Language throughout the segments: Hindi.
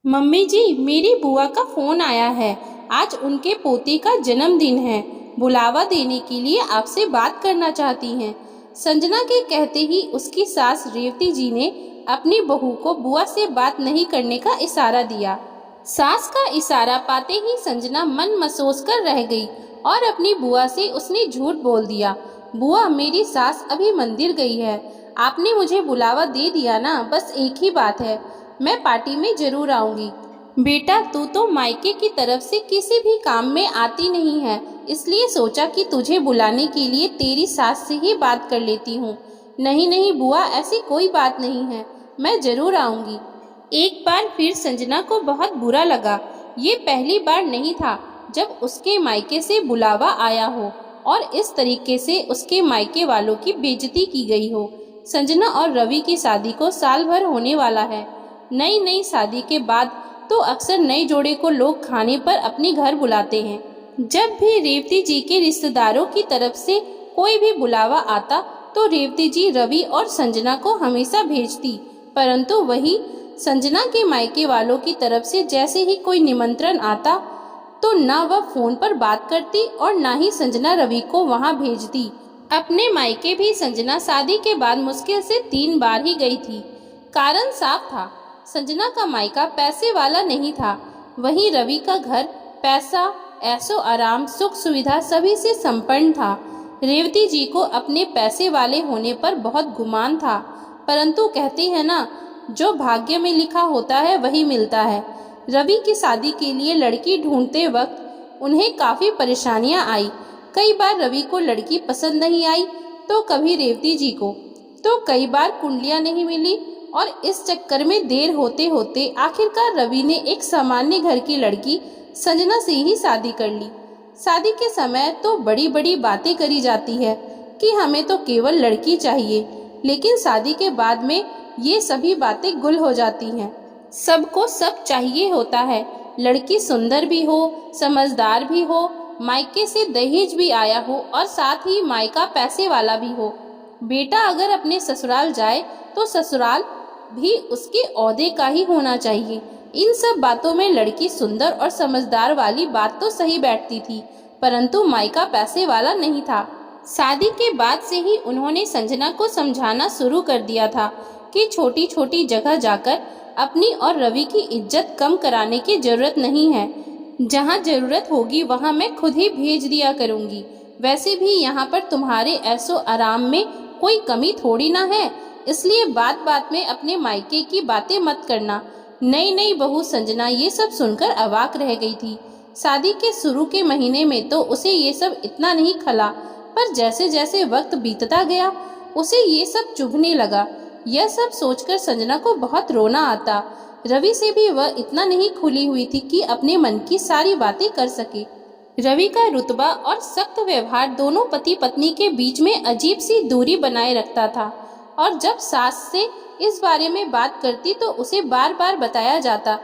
मम्मी जी, मेरी बुआ का फोन आया है। आज उनके पोते का जन्मदिन है। बुलावा देने के लिए आपसे बात करना चाहती हैं। संजना के कहते ही उसकी सास रेवती जी ने अपनी बहू को बुआ से बात नहीं करने का इशारा दिया। सास का इशारा पाते ही संजना मन महसूस कर रह गई और अपनी बुआ से उसने झूठ बोल दिया। बुआ, मेरी सास अभी मंदिर गई है। आपने मुझे बुलावा दे दिया ना, बस एक ही बात है, मैं पार्टी में जरूर आऊंगी। बेटा, तू तो मायके की तरफ से किसी भी काम में आती नहीं है, इसलिए सोचा कि तुझे बुलाने के लिए तेरी सास से ही बात कर लेती हूँ। नहीं नहीं बुआ, ऐसी कोई बात नहीं है, मैं जरूर आऊंगी। एक बार फिर संजना को बहुत बुरा लगा। ये पहली बार नहीं था जब उसके मायके से बुलावा आया हो और इस तरीके से उसके मायके वालों की बेइज्जती की गई हो। संजना और रवि की शादी को साल भर होने वाला है। नई नई शादी के बाद तो अक्सर नए जोड़े को लोग खाने पर अपने घर बुलाते हैं। जब भी रेवती जी के रिश्तेदारों की तरफ से कोई भी बुलावा आता तो रेवती जी रवि और संजना को हमेशा भेजती, परंतु वही संजना के मायके वालों की तरफ से जैसे ही कोई निमंत्रण आता तो ना वह फोन पर बात करती और ना ही संजना रवि को वहां भेजती। अपने मायके भी संजना शादी के बाद मुश्किल से 3 बार ही गई थी। कारण साफ था, संजना का मायका पैसे वाला नहीं था, वहीं रवि का घर पैसा, ऐशो आराम, सुख सुविधा सभी से संपन्न था। रेवती जी को अपने पैसे वाले होने पर बहुत गुमान था, परंतु कहते हैं ना, जो भाग्य में लिखा होता है वही मिलता है। रवि की शादी के लिए लड़की ढूंढते वक्त उन्हें काफी परेशानियां आई। कई बार रवि को लड़की पसंद नहीं आई तो कभी रेवती जी को, तो कई बार कुंडलियां नहीं मिली और इस चक्कर में देर होते होते आखिरकार रवि ने एक सामान्य घर की लड़की संजना से ही शादी कर ली। शादी के समय तो बड़ी बड़ी बातें करी जाती है कि हमें तो केवल लड़की चाहिए, लेकिन शादी के बाद में ये सभी बातें गुल हो जाती हैं। सबको सब चाहिए होता है, लड़की सुंदर भी हो, समझदार भी हो, मायके से दहेज भी आया हो और साथ ही मायका पैसे वाला भी हो। बेटा अगर अपने ससुराल जाए तो ससुराल भी उसके ओहदे का ही होना चाहिए। इन सब बातों में लड़की सुंदर और समझदार वाली बात तो सही बैठती थी, परंतु मायका पैसे वाला नहीं था। शादी के बाद से ही उन्होंने संजना को समझाना शुरू कर दिया था कि छोटी छोटी जगह जाकर अपनी और रवि की इज्जत कम कराने की जरूरत नहीं है। जहाँ जरूरत होगी वहाँ मैं खुद ही भेज दिया करूँगी। वैसे भी यहाँ पर तुम्हारे ऐशो आराम में कोई कमी थोड़ी ना है, इसलिए बात बात में अपने मायके की बातें मत करना। नई नई बहू संजना ये सब सुनकर अवाक रह गई थी। शादी के शुरू के महीने में तो उसे ये सब इतना नहीं खला, पर जैसे जैसे वक्त बीतता गया उसे ये सब चुभने लगा। यह सब सोचकर संजना को बहुत रोना आता। रवि से भी वह इतना नहीं खुली हुई थी कि अपने मन की सारी बातें कर सके। रवि का रुतबा और सख्त व्यवहार दोनों पति पत्नी के बीच में अजीब सी दूरी बनाए रखता था, और जब सास से इस बारे में बात करती तो उसे बार बार बताया जाता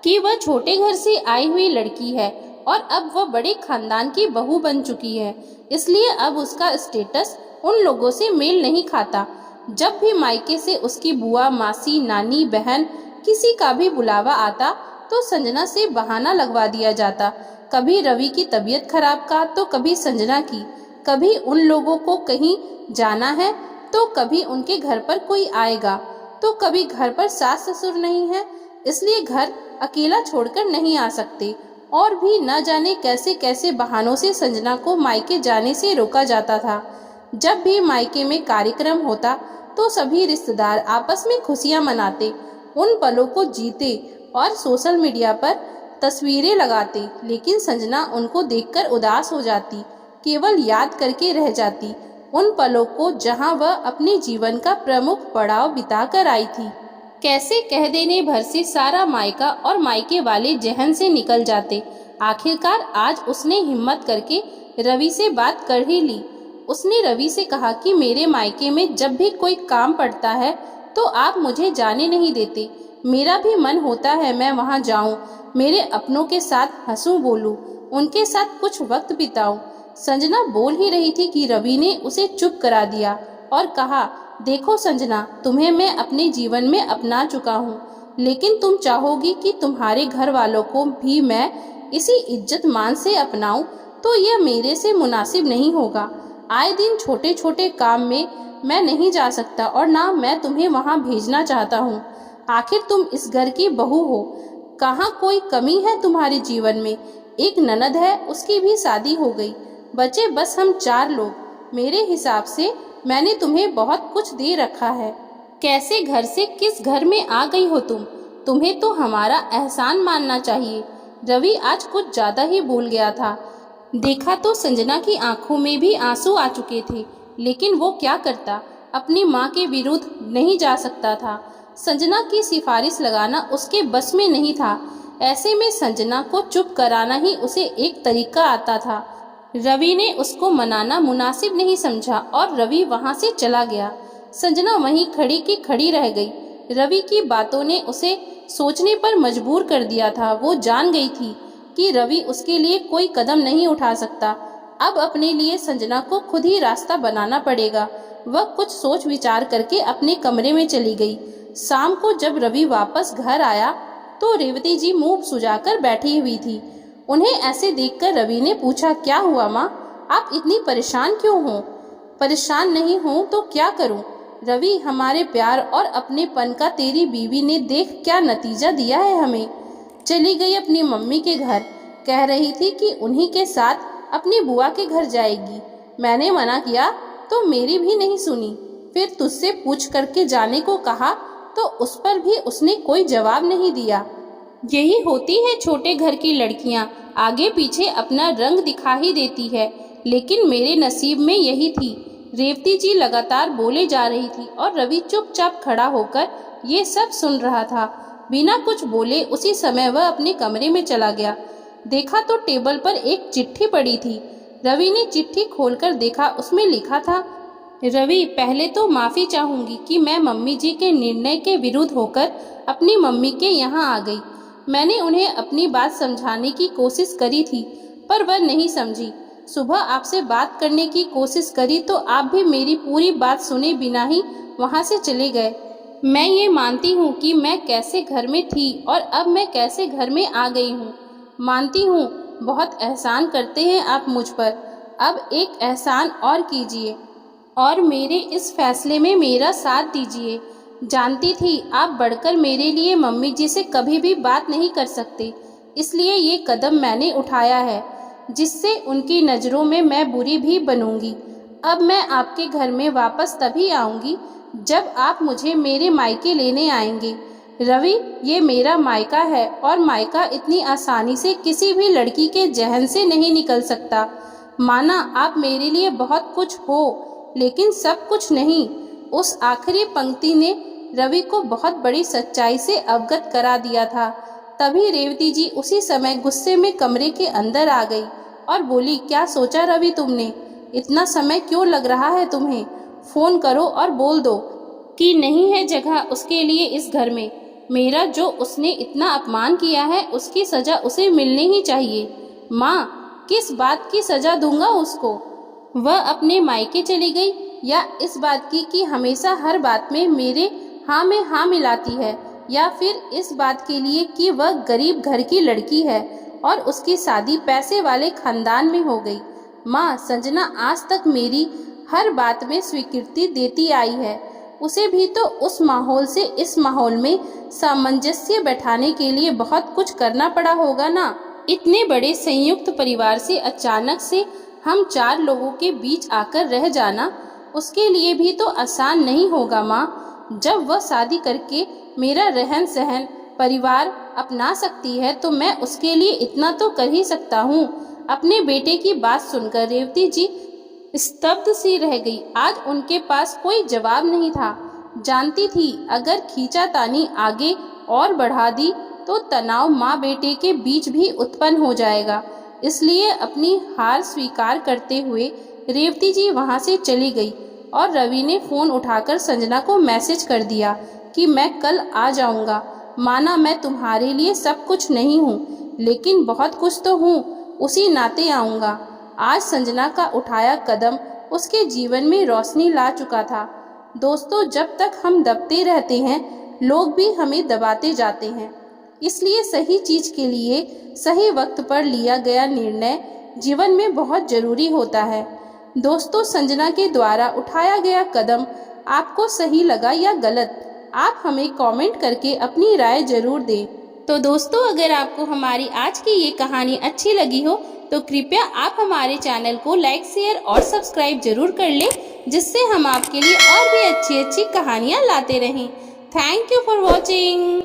कि वह छोटे घर से आई हुई लड़की है और अब वह बड़े खानदान की बहू बन चुकी है, इसलिए अब उसका स्टेटस उन लोगों से मेल नहीं खाता। जब भी मायके से उसकी बुआ, मासी, नानी, बहन किसी का भी बुलावा आता तो संजना से बहाना लगवा दिया जाता। कभी रवि की तबीयत खराब का तो कभी संजना की, कभी उन लोगों को कहीं जाना है तो कभी उनके घर पर कोई आएगा, तो कभी घर पर सास ससुर नहीं है इसलिए घर अकेला छोड़कर नहीं आ सकते, और भी न जाने कैसे कैसे बहानों से संजना को मायके जाने से रोका जाता था। जब भी मायके में कार्यक्रम होता तो सभी रिश्तेदार आपस में खुशियां मनाते, उन पलों को जीते और सोशल मीडिया पर तस्वीरें लगाते, लेकिन संजना उनको देखकर उदास हो जाती, केवल याद करके रह जाती उन पलों को जहां वह अपने जीवन का प्रमुख पड़ाव बिताकर आई थी। कैसे कह देने भर से सारा मायका और मायके वाले जहन से निकल जाते। आखिरकार आज उसने हिम्मत करके रवि से बात कर ही ली। उसने रवि से कहा कि मेरे मायके में जब भी कोई काम पड़ता है तो आप मुझे जाने नहीं देते। मेरा भी मन होता है मैं वहां जाऊं, मेरे अपनों के साथ हंसूं, बोलूं, उनके साथ कुछ वक्त बिताऊं। संजना बोल ही रही थी कि रवि ने उसे चुप करा दिया और कहा, देखो संजना, तुम्हें मैं अपने जीवन में अपना चुका हूँ, लेकिन तुम चाहोगी कि तुम्हारे घर वालों को भी मैं इसी इज्जत मान से अपनाऊं, तो यह मेरे से मुनासिब नहीं होगा। आए दिन छोटे छोटे काम में मैं नहीं जा सकता और ना मैं तुम्हें वहां भेजना चाहता हूँ। आखिर तुम इस घर की बहू हो, कहाँ कोई कमी है तुम्हारे जीवन में? एक ननद है, उसकी भी शादी हो गई, बचे बस हम 4 लोग। मेरे हिसाब से मैंने तुम्हें बहुत कुछ दे रखा है। कैसे घर से किस घर में आ गई हो तुम? तुम्हें तो हमारा एहसान मानना चाहिए। रवि आज कुछ ज्यादा ही भूल गया था। देखा तो संजना की आंखों में भी आंसू आ चुके थे, लेकिन वो क्या करता, अपनी माँ के विरुद्ध नहीं जा सकता था। संजना की सिफारिश लगाना उसके बस में नहीं था। ऐसे में संजना को चुप कराना ही उसे एक तरीका आता था। रवि ने उसको मनाना मुनासिब नहीं समझा और रवि वहां से चला गया। संजना वहीं खड़ी की खड़ी रह गई। रवि की बातों ने उसे सोचने पर मजबूर कर दिया था। वो जान गई थी कि रवि उसके लिए कोई कदम नहीं उठा सकता। अब अपने लिए संजना को खुद ही रास्ता बनाना पड़ेगा। वह कुछ सोच विचार करके अपने कमरे में चली गई। शाम को जब रवि वापस घर आया तो रेवती जी मुंह सुजाकर बैठी हुई थी। उन्हें ऐसे देखकर रवि ने पूछा, क्या हुआ माँ, आप इतनी परेशान क्यों हो? परेशान नहीं हूँ तो क्या करूँ रवि, हमारे प्यार और अपनेपन का तेरी बीवी ने देख क्या नतीजा दिया है हमें। चली गई अपनी मम्मी के घर, कह रही थी कि उन्हीं के साथ अपनी बुआ के घर जाएगी। मैंने मना किया तो मेरी भी नहीं सुनी। फिर तुझसे पूछ करके जाने को कहा तो उस पर भी उसने कोई जवाब नहीं दिया। यही होती है छोटे घर की लड़कियां, आगे पीछे अपना रंग दिखा ही देती है। लेकिन मेरे नसीब में यही थी। रेवती जी लगातार बोले जा रही थी और रवि चुपचाप खड़ा होकर ये सब सुन रहा था। बिना कुछ बोले उसी समय वह अपने कमरे में चला गया। देखा तो टेबल पर एक चिट्ठी पड़ी थी। रवि ने चिट्ठी खोलकर देखा, उसमें लिखा था, रवि, पहले तो माफ़ी चाहूँगी कि मैं मम्मी जी के निर्णय के विरुद्ध होकर अपनी मम्मी के यहाँ आ गई। मैंने उन्हें अपनी बात समझाने की कोशिश करी थी पर वह नहीं समझी। सुबह आपसे बात करने की कोशिश करी तो आप भी मेरी पूरी बात सुने बिना ही वहाँ से चले गए। मैं ये मानती हूँ कि मैं कैसे घर में थी और अब मैं कैसे घर में आ गई हूँ। मानती हूँ बहुत एहसान करते हैं आप मुझ पर। अब एक एहसान और कीजिए और मेरे इस फैसले में मेरा साथ दीजिए। जानती थी आप बढ़कर मेरे लिए मम्मी जी से कभी भी बात नहीं कर सकते, इसलिए ये कदम मैंने उठाया है जिससे उनकी नज़रों में मैं बुरी भी बनूंगी। अब मैं आपके घर में वापस तभी आऊंगी जब आप मुझे मेरे मायके लेने आएंगे। रवि, ये मेरा मायका है और मायका इतनी आसानी से किसी भी लड़की के जहन से नहीं निकल सकता। माना आप मेरे लिए बहुत कुछ हो, लेकिन सब कुछ नहीं। उस आखिरी पंक्ति ने रवि को बहुत बड़ी सच्चाई से अवगत करा दिया था। तभी रेवती जी उसी समय गुस्से में कमरे के अंदर आ गई और बोली, क्या सोचा रवि तुमने? इतना समय क्यों लग रहा है तुम्हें? फोन करो और बोल दो कि नहीं है जगह उसके लिए इस घर में। मेरा जो उसने इतना अपमान किया है उसकी सजा उसे मिलनी ही चाहिए। माँ, किस बात की सजा दूंगा उसको? वह अपने मायके चली गई या इस बात की कि हमेशा हर बात में मेरे हाँ में हाँ मिलाती है, या फिर इस बात के लिए कि वह गरीब घर की लड़की है और उसकी शादी पैसे वाले खानदान में हो गई। माँ, संजना आज तक मेरी हर बात में स्वीकृति देती आई है। उसे भी तो उस माहौल से इस माहौल में सामंजस्य बैठाने के लिए बहुत कुछ करना पड़ा होगा ना। इतने बड़े संयुक्त परिवार से अचानक से हम 4 लोगों के बीच आकर रह जाना उसके लिए भी तो आसान नहीं होगा माँ। जब वह शादी करके मेरा रहन सहन परिवार अपना सकती है तो मैं उसके लिए इतना तो कर ही सकता हूँ। अपने बेटे की बात सुनकर रेवती जी स्तब्ध सी रह गई। आज उनके पास कोई जवाब नहीं था। जानती थी अगर खींचातानी आगे और बढ़ा दी तो तनाव माँ बेटे के बीच भी उत्पन्न हो जाएगा। इसलिए अपनी हार स्वीकार करते हुए रेवती जी वहाँ से चली गई और रवि ने फ़ोन उठाकर संजना को मैसेज कर दिया कि मैं कल आ जाऊँगा। माना मैं तुम्हारे लिए सब कुछ नहीं हूँ, लेकिन बहुत कुछ तो हूँ, उसी नाते आऊँगा। आज संजना का उठाया कदम उसके जीवन में रोशनी ला चुका था। दोस्तों, जब तक हम दबते रहते हैं लोग भी हमें दबाते जाते हैं। इसलिए सही चीज़ के लिए सही वक्त पर लिया गया निर्णय जीवन में बहुत ज़रूरी होता है। दोस्तों, संजना के द्वारा उठाया गया कदम आपको सही लगा या गलत? आप हमें कमेंट करके अपनी राय ज़रूर दें। तो दोस्तों, अगर आपको हमारी आज की ये कहानी अच्छी लगी हो तो कृपया आप हमारे चैनल को लाइक, शेयर और सब्सक्राइब जरूर कर लें, जिससे हम आपके लिए और भी अच्छी अच्छी कहानियाँ लाते रहें। Thank you for watching.